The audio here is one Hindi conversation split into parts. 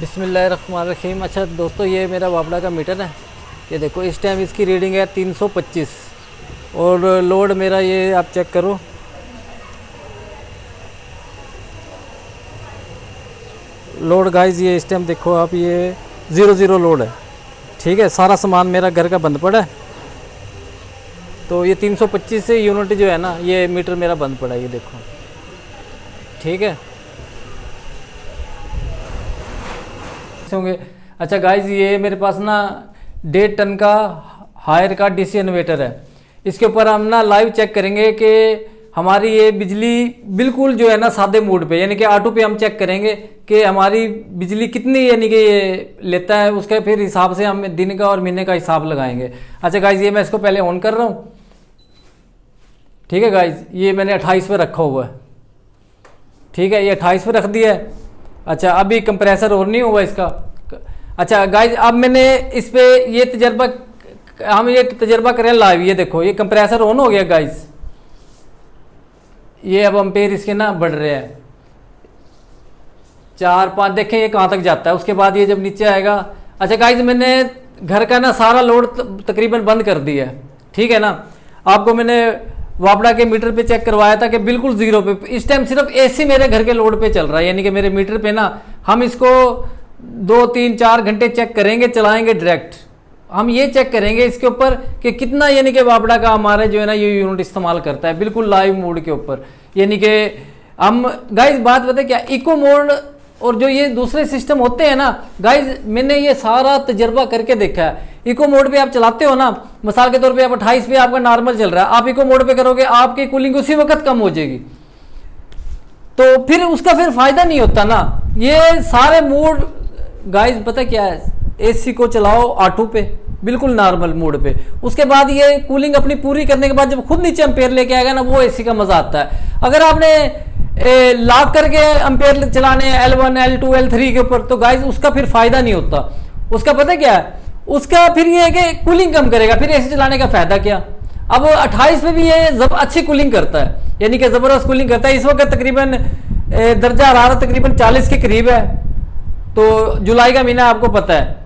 बिस्मिल्लाहिर्रहमानिर्रहीम। अच्छा दोस्तों, ये मेरा वापडा का मीटर है। ये देखो इस टाइम इसकी रीडिंग है 325 और लोड मेरा ये आप चेक करो, लोड गाइस ये इस टाइम देखो आप, ये 00 लोड है। ठीक है, सारा सामान मेरा घर का बंद पड़ा है, तो ये 325 से यूनिट जो है ना, ये मीटर मेरा बंद पड़ा है, ये देखो। ठीक है होंगे। अच्छा गाइज, ये मेरे पास ना 1.5 टन का हायर का डीसी इन्वर्टर है। इसके ऊपर हम ना लाइव चेक करेंगे कि हमारी ये बिजली बिल्कुल जो है ना सादे मोड पे, यानी कि ऑटो पे हम चेक करेंगे कि हमारी बिजली कितनी यानी कि ये लेता है। उसके फिर हिसाब से हम दिन का और महीने का हिसाब लगाएंगे। अच्छा गाइज, ये मैं इसको पहले ऑन कर रहा हूँ। ठीक है गाइज, ये मैंने 28 पे रखा हुआ है। ठीक है, ये 28 पे रख दिया है। अच्छा, अभी कंप्रेसर और नहीं हुआ इसका। अच्छा गाइज, अब मैंने इस पे ये तजर्बा करें लाइव। ये देखो, ये कंप्रेसर ऑन हो गया गाइज। ये अब एम्पेयर इसके ना बढ़ रहे हैं 4-5, देखें ये कहाँ तक जाता है। उसके बाद ये जब नीचे आएगा। अच्छा गाइज, मैंने घर का ना सारा लोड तकरीबन बंद कर दिया है। ठीक है ना, आपको मैंने वापडा के मीटर पे चेक करवाया था कि बिल्कुल जीरो पे। इस टाइम सिर्फ एसी मेरे घर के लोड पे चल रहा है, यानी कि मेरे मीटर पे ना हम इसको 2-3-4 घंटे चेक करेंगे, चलाएंगे डायरेक्ट। हम ये चेक करेंगे इसके ऊपर कि कितना यानी कि वापडा का हमारे जो है ना ये यूनिट इस्तेमाल करता है, बिल्कुल लाइव मोड के ऊपर। यानी कि हम गाइज बात बताए क्या, इको मोड और जो ये दूसरे सिस्टम होते हैं ना गाइज, मैंने ये सारा तजर्बा करके देखा है। इको मोड पे आप चलाते हो ना, मिसाल के तौर पे आप 28 पे आपका नॉर्मल चल रहा है, आप इको मोड पे करोगे आपकी कूलिंग उसी वक्त कम हो जाएगी, तो फिर उसका फिर फायदा नहीं होता ना। ये सारे मोड गाइज पता क्या है, एसी को चलाओ ऑटो पे बिल्कुल नॉर्मल मोड पे, उसके बाद ये कूलिंग अपनी पूरी करने के बाद जब खुद नीचे एम्पेयर लेके आएगा ना, वो एसी का मजा आता है। अगर आपने लॉक करके एम्पेयर चलाने L1 L2 L3 के ऊपर, तो गाइज उसका फिर फायदा नहीं होता। उसका पता क्या है, उसका फिर ये है कि कूलिंग कम करेगा, फिर एसी चलाने का फायदा क्या। अब 28 में भी ये अच्छी कूलिंग करता है, यानी कि जबरदस्त कूलिंग करता है। इस वक्त तकरीबन दर्जा हरारत तकरीबन 40 के करीब है, तो जुलाई का महीना आपको पता है।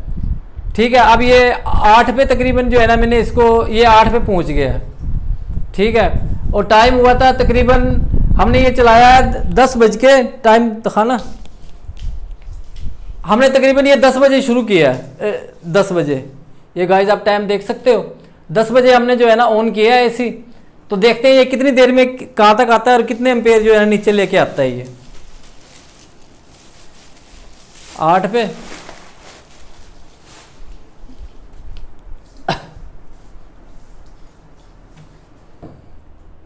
ठीक है, अब ये 8 पे तकरीबन जो है ना, मैंने इसको ये 8 पे पहुंच गया है। ठीक है, और टाइम हुआ था तकरीबन, हमने ये चलाया 10 बज के, टाइम दिखाना, हमने तकरीबन ये 10 बजे शुरू किया है। 10 बजे ये गाइस आप टाइम देख सकते हो, 10 बजे हमने जो है ना ऑन किया है एसी। तो देखते हैं ये कितनी देर में कहाँ तक आता है और कितने एम्पेयर जो है ना नीचे लेके आता है। ये 8 पे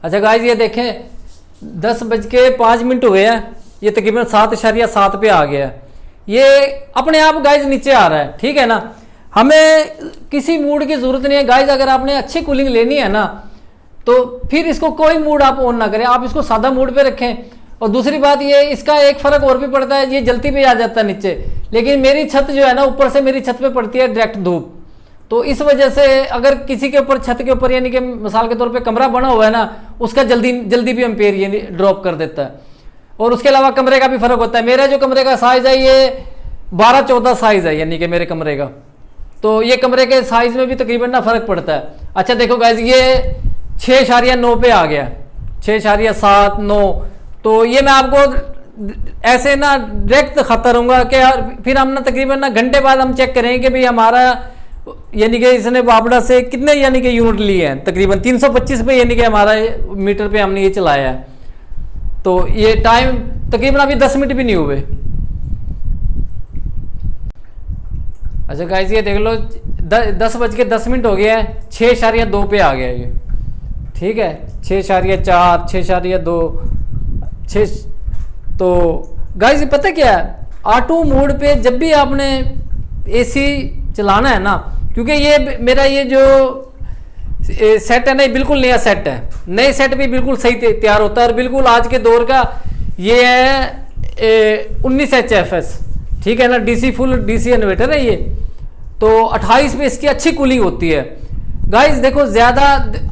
अच्छा गाइस, ये देखें 10:05 हो गया है, ये तकरीबन 7.7 पे आ गया है। ये अपने आप गाइज नीचे आ रहा है। ठीक है ना, हमें किसी मूड की जरूरत नहीं है गाइज। अगर आपने अच्छी कूलिंग लेनी है ना, तो फिर इसको कोई मूड आप ऑन ना करें, आप इसको सादा मूड पे रखें। और दूसरी बात ये, इसका एक फर्क और भी पड़ता है, ये जल्दी पे आ जाता है नीचे, लेकिन मेरी छत जो है ना, ऊपर से मेरी छत पे पड़ती है डायरेक्ट धूप, तो इस वजह से अगर किसी के ऊपर छत के ऊपर यानी कि मिसाल के तौर पे कमरा बना हुआ है ना, उसका जल्दी भी एम्पेयर ये ड्रॉप कर देता है। और उसके अलावा कमरे का भी फर्क होता है। मेरा जो कमरे का साइज है ये 12-14 साइज है, यानी कि मेरे कमरे का, तो ये कमरे के साइज में भी तकरीबन ना फर्क पड़ता है। अच्छा देखो गाइज, ये 6.9 पे आ गया, 6.7-9। तो ये मैं आपको ऐसे ना डायरेक्ट दिखाता रहूंगा कि फिर हम ना तकरीबन ना घंटे बाद हम चेक करेंगे कि भाई हमारा यानी कि इसने वापडा से कितने यानी कि यूनिट लिए हैं। तकरीबन 325 पे यानी कि हमारा मीटर पे हमने ये चलाया है। तो ये टाइम तकरीबन अभी 10 मिनट भी नहीं हुए। अच्छा गाइस, ये देख लो 10:10 हो गया है, 6.2 पे आ गया ये। ठीक है, 6.4 6.2 6। तो गाइस पता क्या है, ऑटो मोड पे जब भी आपने एसी चलाना है ना, क्योंकि ये मेरा ये जो सेट है ना, बिल्कुल नया सेट है, नए सेट भी बिल्कुल सही तैयार होता है। और बिल्कुल आज के दौर का ये है 19 HFS। ठीक है ना, डीसी फुल डीसी इन्वर्टर है ये। तो 28 पे इसकी अच्छी कूलिंग होती है। गाइस देखो, ज़्यादा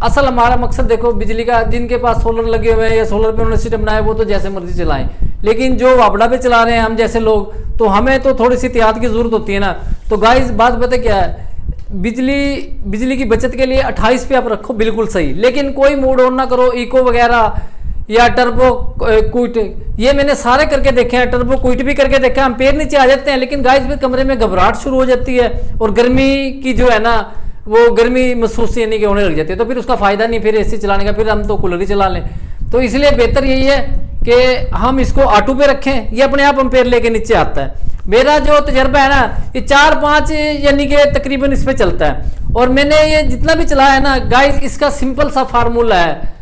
असल हमारा मकसद देखो बिजली का, जिनके पास सोलर लगे हुए हैं या सोलर पे उन्होंने सिस्टम बनाया वो तो जैसे मर्जी चलाएं, लेकिन जो वापड़ा पे चला रहे हैं हम जैसे लोग, तो हमें तो थोड़ी सी एहतियात की ज़रूरत होती है ना। तो गाइस बात पता क्या है, बिजली की बचत के लिए 28 पे आप रखो बिल्कुल सही, लेकिन कोई मोड ऑन ना करो, इको वगैरह या टर्बो क्विट, ये मैंने सारे करके देखे हैं, टर्बो क्विट भी करके देखा, एम्पेयर नीचे आ जाते हैं, लेकिन गाइस फिर कमरे में घबराहट शुरू हो जाती है और गर्मी की जो है ना वो गर्मी महसूस यानी कि होने लग जाती है, तो फिर उसका फायदा नहीं फिर एसी चलाने का, फिर हम तो कूलर ही चला लें। तो इसलिए बेहतर यही है कि हम इसको ऑटो पे रखें, ये अपने आप एम्पेयर लेके नीचे आता है। मेरा जो तजर्बा है ना ये 4-5 यानी कि तकरीबन इस पे चलता है, और मैंने ये जितना भी चलाया है ना गाइस, इसका सिंपल सा फार्मूला है,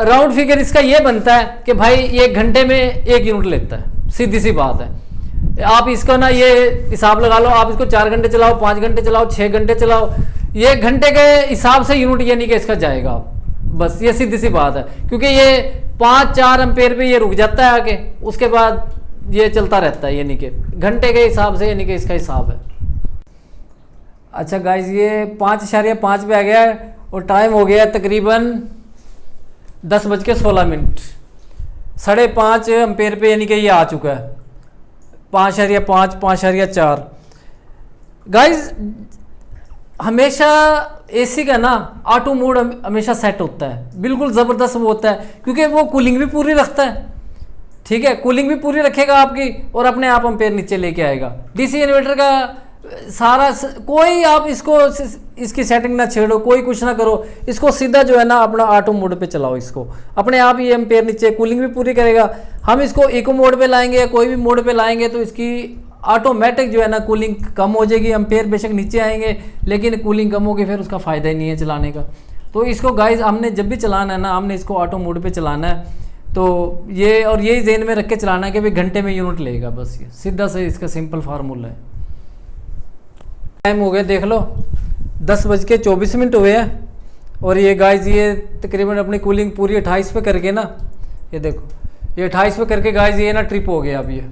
राउंड फिगर इसका ये बनता है कि भाई ये घंटे में 1 यूनिट लेता है, सीधी सी बात है। आप इसका ना ये हिसाब लगा लो, आप इसको 4 घंटे चलाओ, 5 घंटे चलाओ, 6 घंटे चलाओ, ये घंटे के हिसाब से यूनिट यानी कि इसका जाएगा, बस ये सीधी सी बात है। क्योंकि ये 5-4 एम्पेयर पे ये रुक जाता है आके, उसके बाद ये चलता रहता है, यानी कि घंटे के हिसाब से यानी कि इसका हिसाब है। अच्छा गाइस ये 5.5 पे आ गया है और टाइम हो गया है तकरीबन 10:16, 5.5 एम्पेयर पे यानी कि ये आ चुका है, 5.5 5.4। गाइस हमेशा एसी का ना ऑटो मोड हमेशा सेट होता है, बिल्कुल ज़बरदस्त वो होता है, क्योंकि वो कूलिंग भी पूरी रखता है, ठीक है, कूलिंग भी पूरी रखेगा आपकी और अपने आप एम्पेयर नीचे लेके आएगा। डीसी इन्वर्टर का सारा कोई आप इसकी सेटिंग ना छेड़ो, कोई कुछ ना करो, इसको सीधा जो है ना अपना ऑटो मोड पे चलाओ, इसको अपने आप ही एम्पेयर नीचे कूलिंग भी पूरी करेगा। हम इसको इको मोड पे लाएंगे या कोई भी मोड पे लाएंगे तो इसकी ऑटोमेटिक जो है ना कूलिंग कम हो जाएगी, एम्पेयर बेशक नीचे आएंगे लेकिन कूलिंग कम होगी, फिर उसका फ़ायदा ही नहीं है चलाने का। तो इसको गाइस हमने जब भी चलाना है ना, हमने इसको ऑटो मोड पे चलाना है, तो ये और यही ज़हन में रख के चलाना है कि भाई घंटे में यूनिट लेगा, बस ये सीधा से इसका सिंपल फार्मूला है। टाइम हो गया देख लो 10:24 हुए हैं, और ये गाइस ये तकरीबन अपनी कूलिंग पूरी 28 पे करके ना, ये देखो ये 28 पे करके गाइस ये ना ट्रिप हो गया अब ये,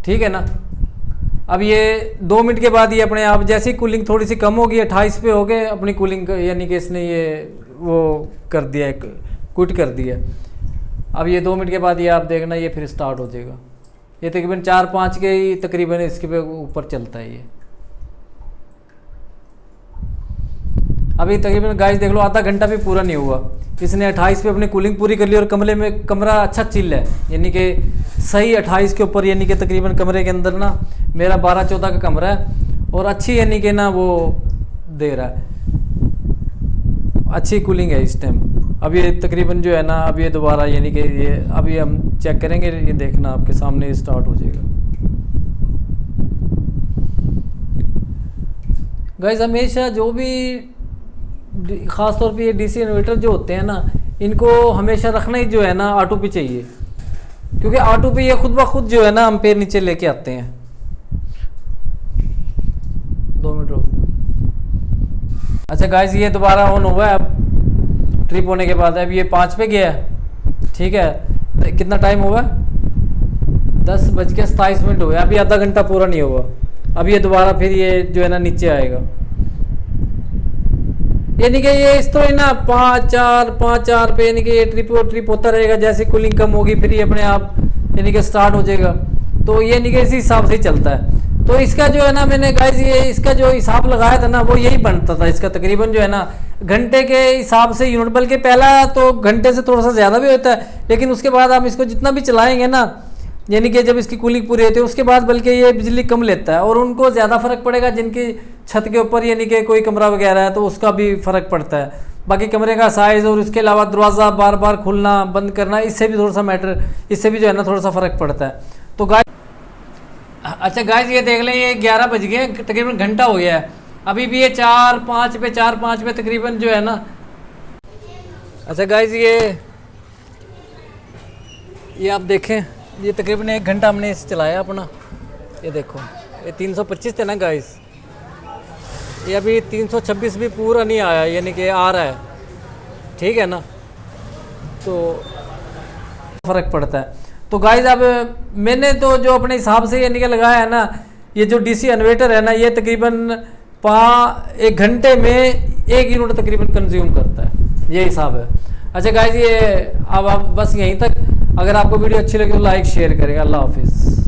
ठीक है ना। अब ये 2 मिनट के बाद ये अपने आप जैसे ही कूलिंग थोड़ी सी कम होगी 28 पे हो गए, अपनी कूलिंग यानी कि इसने ये वो कर दिया, क्विट कर दिया। अब ये 2 मिनट के बाद ये आप देखना ये फिर स्टार्ट हो जाएगा, ये तकरीबन 4-5 के ही तकरीबन इसके पे ऊपर चलता है ये। अभी तकरीबन गाइस देख लो आधा घंटा भी पूरा नहीं हुआ, इसने 28 पे अपनी कूलिंग पूरी कर ली और कमरा अच्छा चिल है, यानी कि सही 28 के ऊपर, यानी कि तकरीबन कमरे के अंदर ना मेरा 12-14 का कमरा है और अच्छी यानी कि ना वो दे रहा है, अच्छी कूलिंग है इस टाइम। अब ये तकरीबन जो है ना अब ये दोबारा यानी कि ये अभी हम चेक करेंगे, ये देखना आपके सामने स्टार्ट हो जाएगा। गाइस हमेशा जो भी ख़ास तौर पे ये डीसी इन्वर्टर जो होते हैं ना, इनको हमेशा रखना ही जो है ना ऑटो पे चाहिए, क्योंकि ऑटो पे ये खुद ब खुद जो है ना एम्पेयर नीचे लेके आते हैं। 2 मिनट रुक। अच्छा गाइस ये दोबारा ऑन हुआ है, अब ट्रिप होने के बाद अब ये 5 पे गया है, ठीक है। कितना टाइम हुआ, 10:27 हुआ, अभी आधा घंटा पूरा नहीं हुआ। अब ये दोबारा फिर ये जो है ना नीचे आएगा, यानी कि ये इस तरह ना 5-4 पे यानी कि ये ट्रिप होता रहेगा, जैसे कूलिंग कम होगी फिर ये अपने आप यानी कि स्टार्ट हो जाएगा। तो ये यानी कि इसी हिसाब से ही चलता है। तो इसका जो है ना मैंने गाइस ये इसका जो हिसाब लगाया था ना वो यही बनता था, इसका तकरीबन जो है ना घंटे के हिसाब से यूनिट, बल्कि पहला तो घंटे से थोड़ा सा ज़्यादा भी होता है, लेकिन उसके बाद हम इसको जितना भी चलाएंगे ना, यानी कि जब इसकी कूलिंग पूरी होती है उसके बाद बल्कि ये बिजली कम लेता है, और उनको ज़्यादा फ़र्क पड़ेगा जिनकी छत के ऊपर यानी कि कोई कमरा वगैरह है, तो उसका भी फ़र्क पड़ता है। बाकी कमरे का साइज़ और उसके अलावा दरवाज़ा बार बार खुलना बंद करना, इससे भी थोड़ा सा मैटर, इससे भी जो है ना थोड़ा सा फ़र्क पड़ता है। तो गाइस अच्छा गाइस ये देख लें ये 11 बज गए, तकरीबन घंटा हो गया है, अभी भी ये 4-5 पे तकरीबन जो है ना। अच्छा गाइस ये आप देखें, ये तकरीबन 1 घंटा हमने इसे चलाया अपना, ये देखो ये 325 थे ना गाइस, ये अभी 326 भी पूरा नहीं आया, यानी कि आ रहा है, ठीक है ना। तो फ़र्क पड़ता है। तो गाइस अब मैंने तो जो अपने हिसाब से यानी कि लगाया है ना, ये जो डीसी इन्वर्टर है ना ये तकरीबन 1 घंटे में 1 यूनिट तकरीबन कंज्यूम करता है, ये हिसाब है। अच्छा गाइस ये अब आप बस यहीं तक, अगर आपको वीडियो अच्छी लगी तो लाइक शेयर करेगा। अल्लाह हाफिज़।